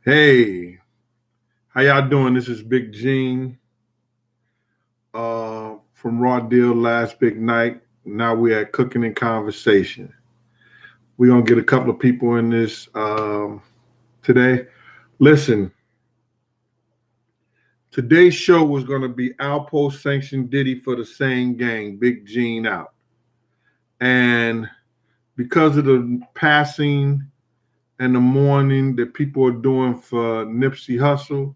Hey, how y'all doing? This is Big Gene from Raw Deal Last Big Night. Now we're at Cooking and Conversation. We're going to get a couple of people in this today. Listen, today's show was going to be Outpost Sanctioned Diddy for the same gang, Big Gene out. And because of the passing and the mourning that people are doing for Nipsey Hussle,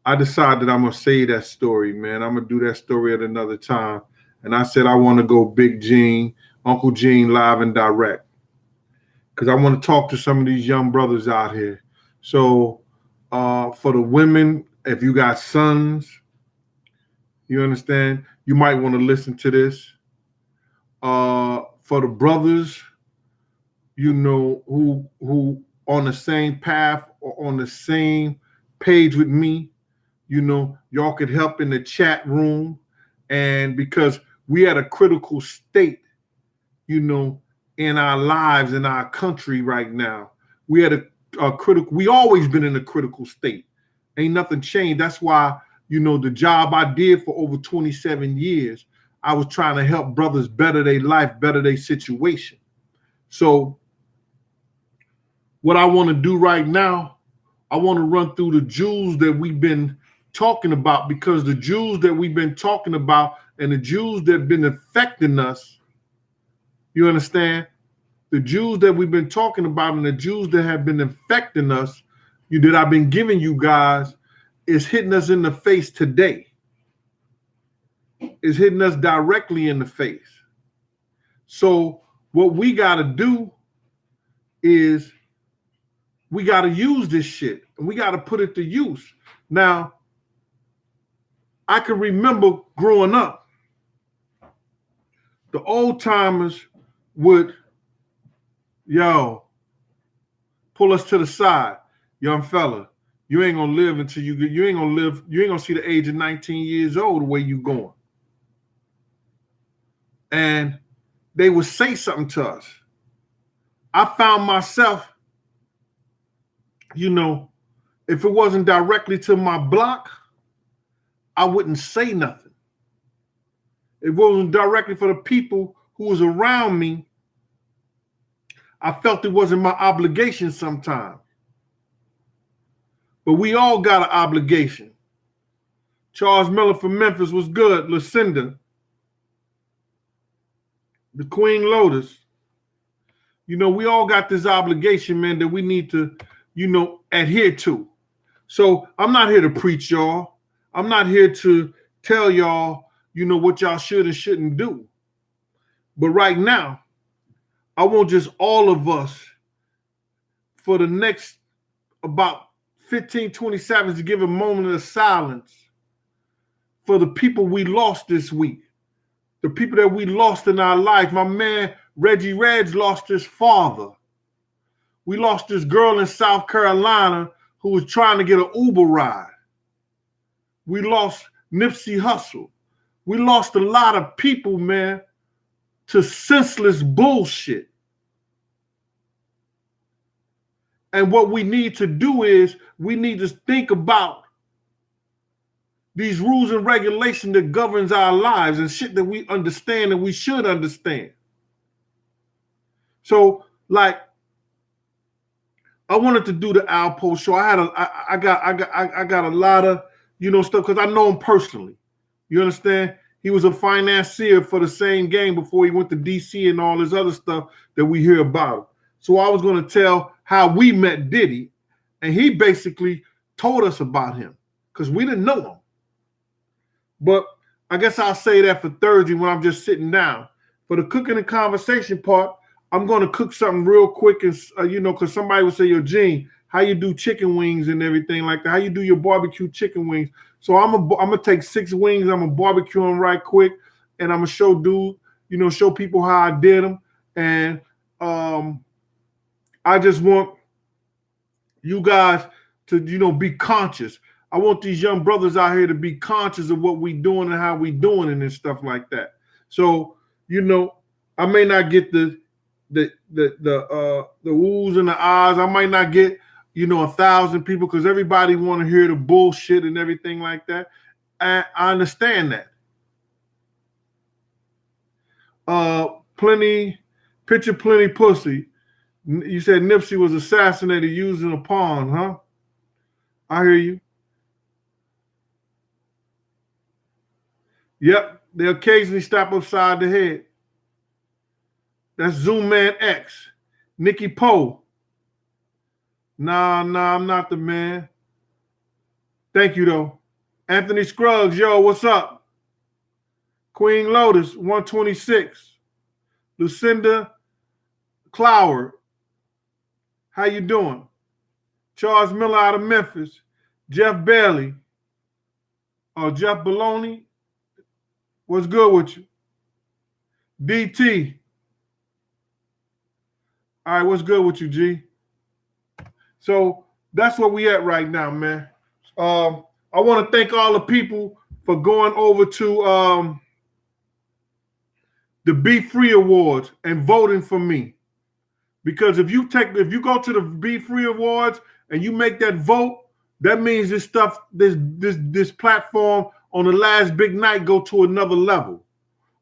I decided that I'm gonna say that story, man. I'm gonna do that story at another time. And I said I want to go Big Gene, Uncle Gene, live and direct, because I want to talk to some of these young brothers out here. So, for the women, if you got sons, you understand, you might want to listen to this. For the brothers, who on the same path or on the same page with me, y'all could help in the chat room. And because we at a critical state, you know, in our lives, in our country right now, we at a critical, we always been in a critical state. Ain't nothing changed. That's why, the job I did for over 27 years, I was trying to help brothers better their life, better their situation. So what I want to do right now, I want to run through the jewels that we've been talking about, because the Jews that we've been talking about and the Jews that have been affecting us, you understand? The Jews that we've been talking about and the Jews that have been affecting us, that I've been giving you guys, is hitting us in the face today. Is hitting us directly in the face. So what we got to do is we got to use this shit and we got to put it to use. Now, I can remember growing up, the old timers would, pull us to the side. Young fella, you ain't gonna live until you ain't gonna see the age of 19 years old the way you going. And they would say something to us. I found myself, if it wasn't directly to my block, I wouldn't say nothing. If it wasn't directly for the people who was around me, I felt it wasn't my obligation sometimes. But we all got an obligation. Charles Miller from Memphis was good. Lucinda, the Queen Lotus. We all got this obligation, man, that we need to, adhere to. So I'm not here to preach y'all. I'm not here to tell y'all, what y'all should and shouldn't do. But right now, I want just all of us for the next about 15, 20 seconds to give a moment of silence for the people we lost this week. The people that we lost in our life. My man, Reggie Reg, lost his father. We lost this girl in South Carolina who was trying to get an Uber ride. We lost Nipsey Hussle. We lost a lot of people, man, to senseless bullshit. And what we need to do is we need to think about these rules and regulations that governs our lives and shit that we understand and we should understand. So, like, I wanted to do the Outpost show. I got a lot of stuff because I know him personally. You understand? He was a financier for the same gang before he went to DC and all this other stuff that we hear about. So I was going to tell how we met Diddy, and he basically told us about him because we didn't know him. But I guess I'll say that for Thursday when I'm just sitting down. For the cooking and conversation part, I'm going to cook something real quick, and because somebody would say, "Yo, Gene, how you do chicken wings and everything like that? How you do your barbecue chicken wings?" So I'm gonna take 6 wings. I'm gonna barbecue them right quick, and I'm gonna show people how I did them. And I just want you guys to be conscious. I want these young brothers out here to be conscious of what we doing and how we doing it and stuff like that. So I may not get the oohs and the ahs. I might not get 1,000 people because everybody want to hear the bullshit and everything like that. I understand that. Plenty pussy. You said Nipsey was assassinated using a pawn, huh? I hear you. Yep, they occasionally stop upside the head. That's Zoom Man X. Nikki Poe. Nah, I'm not the man. Thank you, though. Anthony Scruggs, yo, what's up? Queen Lotus, 126. Lucinda Clower, how you doing? Charles Miller out of Memphis. Jeff Bailey. Oh, Jeff Baloney. What's good with you? DT. All right, what's good with you, G? So that's where we at right now, man. I want to thank all the people for going over to the Be Free Awards and voting for me. Because if you go to the Be Free Awards and you make that vote, that means this platform on the last big night go to another level.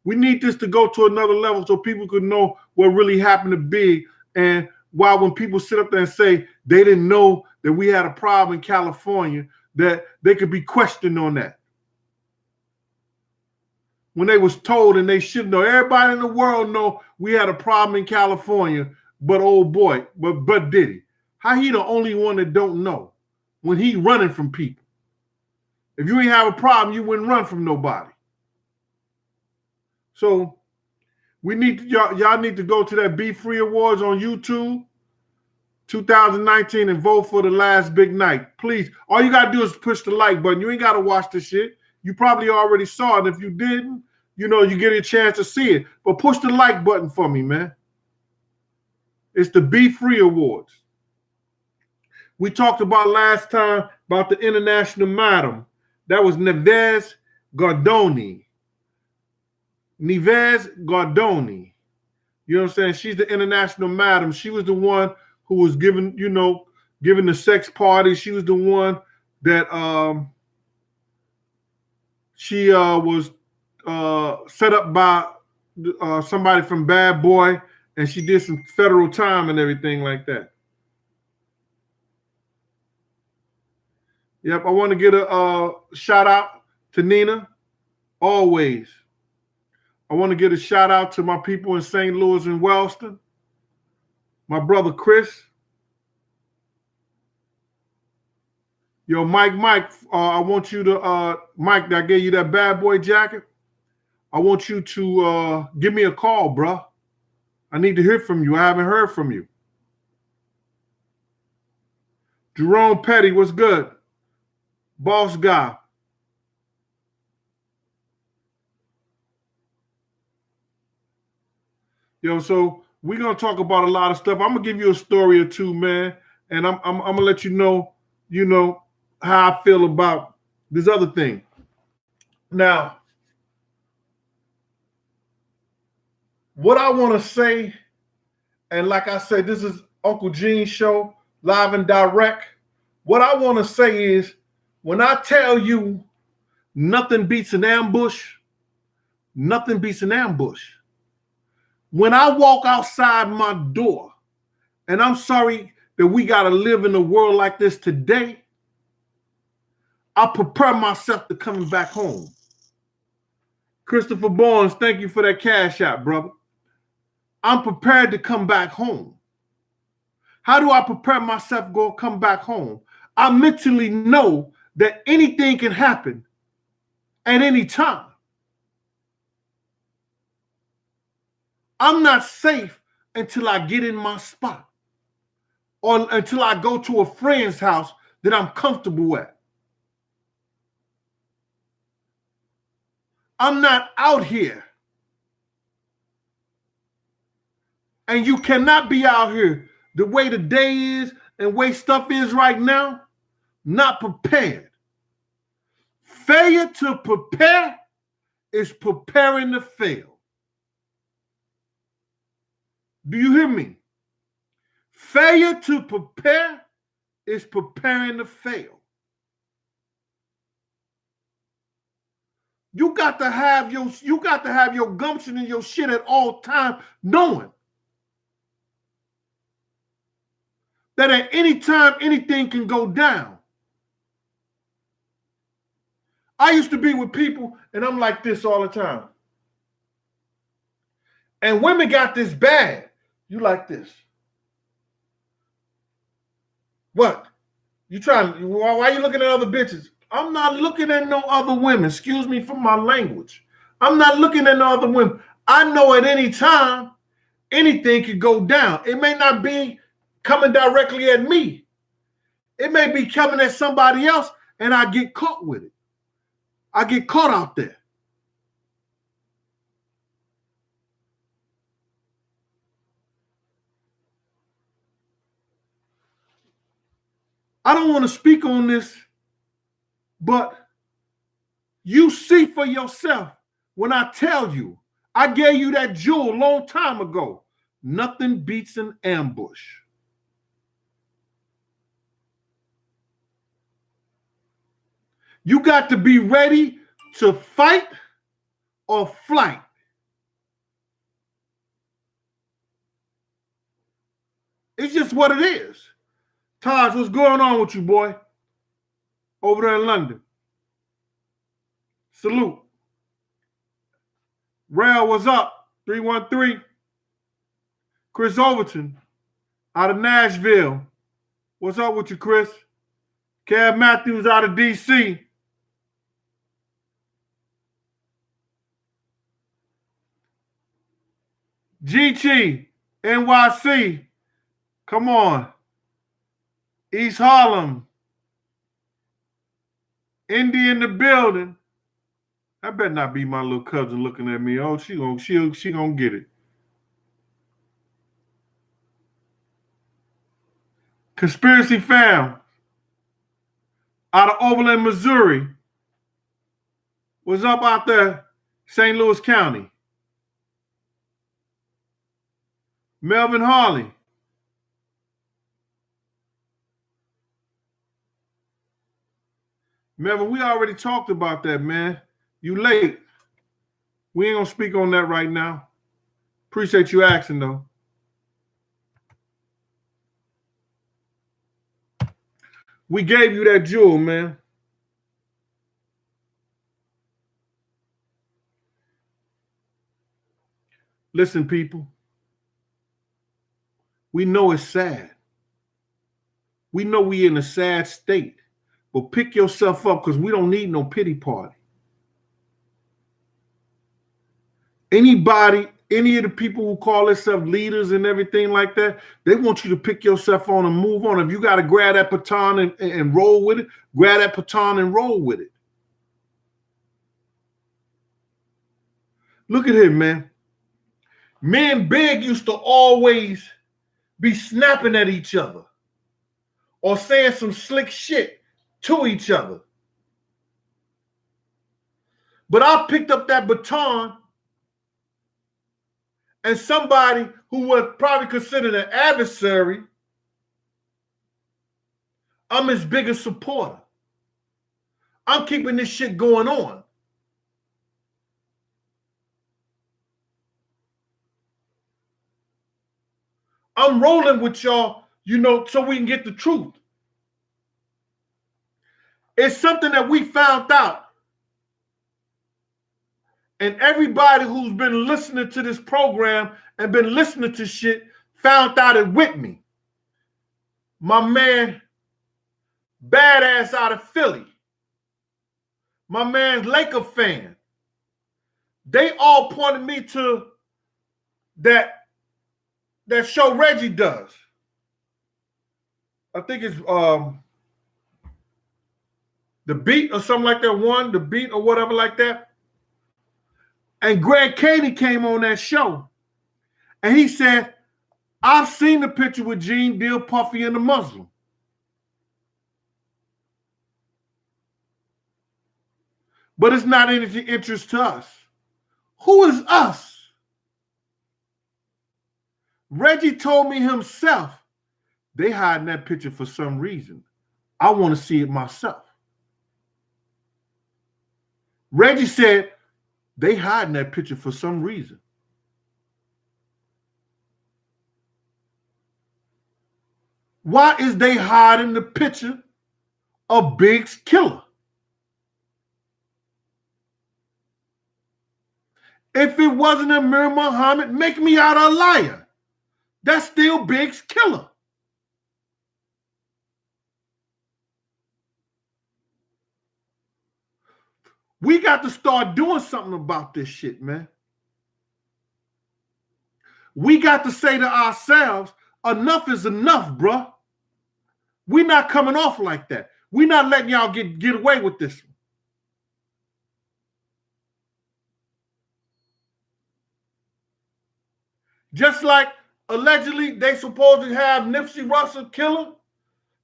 We need this to go to another level so people could know what really happened to Big. And why when people sit up there and say they didn't know that we had a problem in California, that they could be questioned on that. When they was told and they should know, everybody in the world know we had a problem in California, but old boy, but Diddy, how he the only one that don't know when he running from people? If you ain't have a problem, you wouldn't run from nobody. So we need to, y'all need to go to that Be Free Awards on YouTube 2019 and vote for the last big night. Please, all you got to do is push the like button. You ain't got to watch the shit. You probably already saw it. If you didn't, you get a chance to see it. But push the like button for me, man. It's the Be Free Awards. We talked about last time about the international madam. That was Neves Gardoni. Neves Gardoni. You know what I'm saying? She's the international madam. She was the one who was giving the sex party. She was the one that she was set up by somebody from Bad Boy, and she did some federal time and everything like that. Yep, I want to get a shout out to Nina, always. I want to get a shout out to my people in St. Louis and Wellston. My brother Chris. Yo, Mike, I want you to, Mike, I gave you that Bad Boy jacket. I want you to give me a call, bro. I need to hear from you. I haven't heard from you. Jerome Petty, what's good? Boss guy. Yo, so we're going to talk about a lot of stuff. I'm going to give you a story or two, man. And I'm going to let you know, how I feel about this other thing. Now, what I want to say, and like I said, this is Uncle Gene's show, live and direct. What I want to say is, when I tell you nothing beats an ambush, nothing beats an ambush. When I walk outside my door, and I'm sorry that we got to live in a world like this today, I prepare myself to coming back home. Christopher Barnes, thank you for that cash out, brother. I'm prepared to come back home. How do I prepare myself to come back home? I mentally know that anything can happen at any time. I'm not safe until I get in my spot or until I go to a friend's house that I'm comfortable at. I'm not out here. And you cannot be out here the way the day is and the way stuff is right now, not prepared. Failure to prepare is preparing to fail. Do you hear me? Failure to prepare is preparing to fail. You got to have your gumption in your shit at all times, knowing that at any time anything can go down. I used to be with people and I'm like this all the time. And women got this bad. You like this. What? Why are you looking at other bitches? I'm not looking at no other women. Excuse me for my language. I'm not looking at no other women. I know at any time, anything could go down. It may not be coming directly at me. It may be coming at somebody else, and I get caught with it. I get caught out there. I don't want to speak on this, but you see for yourself when I tell you, I gave you that jewel a long time ago. Nothing beats an ambush. You got to be ready to fight or flight. It's just what it is. Taj, what's going on with you, boy? Over there in London. Salute. Rail, what's up? 313. Chris Overton out of Nashville. What's up with you, Chris? Kev Matthews out of DC. GT, NYC. Come on. East Harlem. Indy in the building. That better not be my little cousin looking at me. Oh, she gonna get it. Conspiracy Fam out of Overland, Missouri. What's up out there, St. Louis County? Melvin Harley. Melvin, we already talked about that, man. You late. We ain't gonna speak on that right now. Appreciate you asking, though. We gave you that jewel, man. Listen, people. We know it's sad. We know we in a sad state. But pick yourself up because we don't need no pity party. Anybody, any of the people who call themselves leaders and everything like that, they want you to pick yourself on and move on. If you got to grab that baton and roll with it, grab that baton and roll with it. Look at him, man. Me and Big used to always be snapping at each other or saying some slick shit to each other. But I picked up that baton and somebody who was probably considered an adversary, I'm his biggest supporter. I'm keeping this shit going on. I'm rolling with y'all, so we can get the truth. It's something that we found out. And everybody who's been listening to this program and been listening to shit found out it with me. My man, Badass out of Philly. My man's Laker fan. They all pointed me to that show Reggie does. I think it's The Beat or something like that. The Beat or whatever like that. And Greg Cady came on that show. And he said, I've seen the picture with Gene Deal, Puffy, and the Muslim. But it's not anything interest to us. Who is us? Reggie told me himself They hiding that picture for some reason. I want to see it myself. Reggie said they hiding that picture for some reason. Why is they hiding the picture of Big's killer? If it wasn't Amir Muhammad, make me out a liar. That's still Big's killer. We got to start doing something about this shit, man. We got to say to ourselves, enough is enough, bruh. We're not coming off like that. We're not letting y'all get away with this one. Just like allegedly they supposed to have Nipsey Russell killer,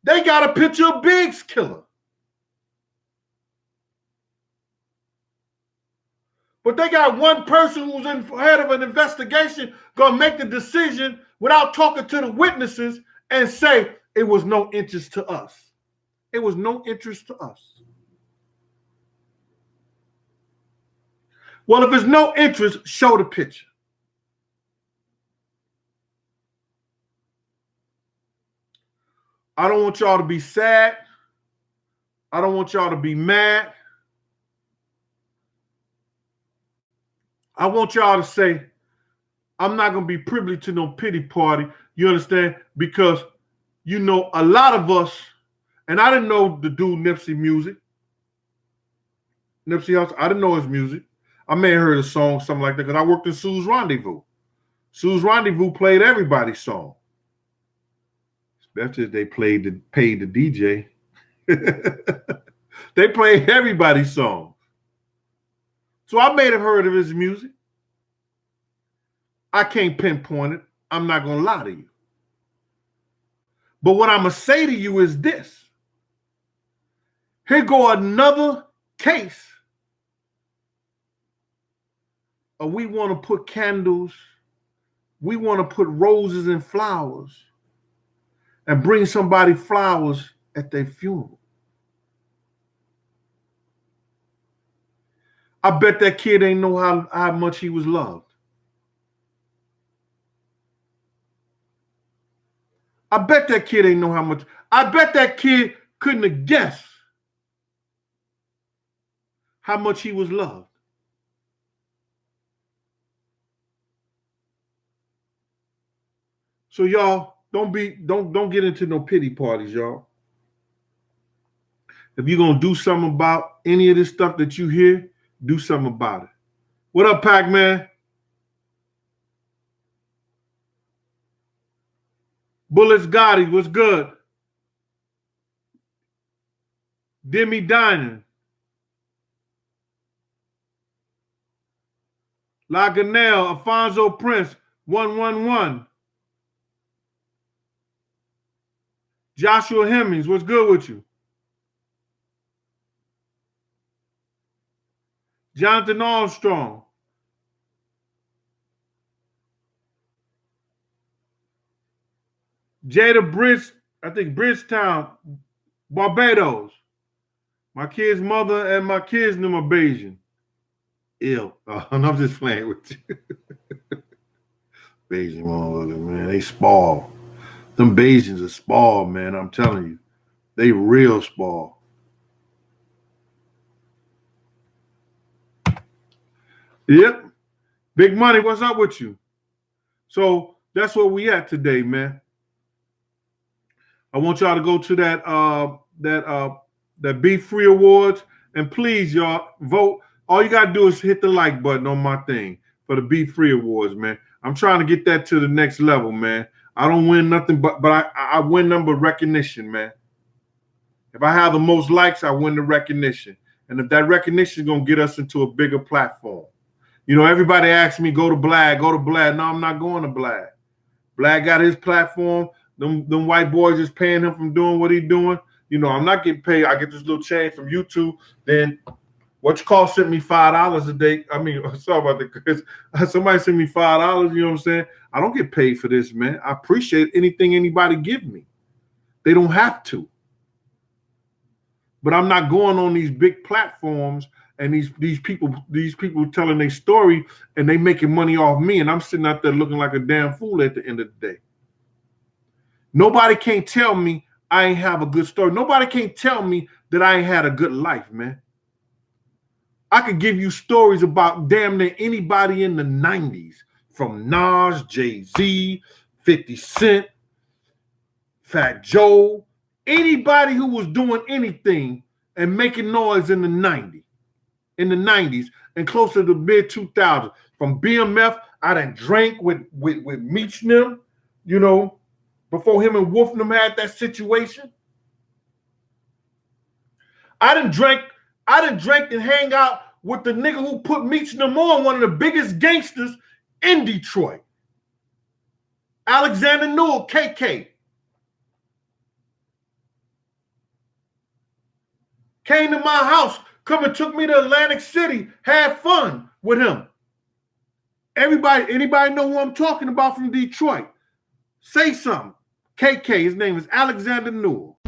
they got a picture of Big's killer. But they got one person who's in head of an investigation gonna make the decision without talking to the witnesses and say it was no interest to us. It was no interest to us. Well, if it's no interest, show the picture. I don't want y'all to be sad. I don't want y'all to be mad. I want y'all to say, I'm not going to be privy to no pity party. You understand? Because, you know, a lot of us, and I didn't know the dude Nipsey music. Nipsey Hussle, I didn't know his music. I may have heard a song, something like that, because I worked in Sue's Rendezvous. Sue's Rendezvous played everybody's song. Especially if they paid the DJ. They played everybody's song. So I may have heard of his music. I can't pinpoint it. I'm not going to lie to you. But what I'm going to say to you is this. Here go another case of we want to put candles, we want to put roses and flowers and bring somebody flowers at their funeral. I bet that kid ain't know how much he was loved. I bet that kid ain't know how much. I bet that kid couldn't have guessed how much he was loved. So y'all don't get into no pity parties, y'all. If you're gonna do something about any of this stuff that you hear, do something about it. What up, Pac-Man? Bullets Gotti, what's good? Demi Dining. La Ganelle, Alfonso Prince, 111. Joshua Hemmings, what's good with you? Jonathan Armstrong. Jada Bridge, I think Bridgetown, Barbados. My kid's mother and my kids knew my Bayesian. Ew. Oh, I'm just playing with you. Bayesian mother, man. They spoil. Them Bayesians are spoil, man. I'm telling you. They real spoil. Yep. Big Money, what's up with you? So that's where we at today, man. I want y'all to go to that Be Free Awards, and please, y'all, vote. All you gotta do is hit the like button on my thing for the Be Free Awards, man. I'm trying to get that to the next level, man. I don't win nothing, but I win number recognition, man. If I have the most likes, I win the recognition, and if that recognition is gonna get us into a bigger platform. You know, everybody asks me, go to Blad, go to Blad. No, I'm not going to Blad. Blad got his platform. Them white boys is paying him from doing what he's doing. You know, I'm not getting paid. I get this little change from YouTube. Then what you call sent me $5 a day. I mean, sorry about that, Chris. Somebody sent me $5. You know what I'm saying? I don't get paid for this, man. I appreciate anything anybody give me. They don't have to. But I'm not going on these big platforms and these people telling their story and they making money off me, and I'm sitting out there looking like a damn fool at the end of the day. Nobody can't tell me I ain't have a good story. Nobody can't tell me that I ain't had a good life, man. I could give you stories about damn near anybody in the 90s, from Nas, Jay-Z, 50 Cent, Fat Joe, anybody who was doing anything and making noise in the 90s and closer to mid 2000s. From BMF, I done drank with Meech and them, you know, before him and Wolf and them had that situation. I done drank and hang out with the nigga who put Meech and them on, one of the biggest gangsters in Detroit. Alexander Newell, KK. Came to my house, come and took me to Atlantic City, had fun with him. Anybody know who I'm talking about from Detroit? Say something. KK, his name is Alexander Newell.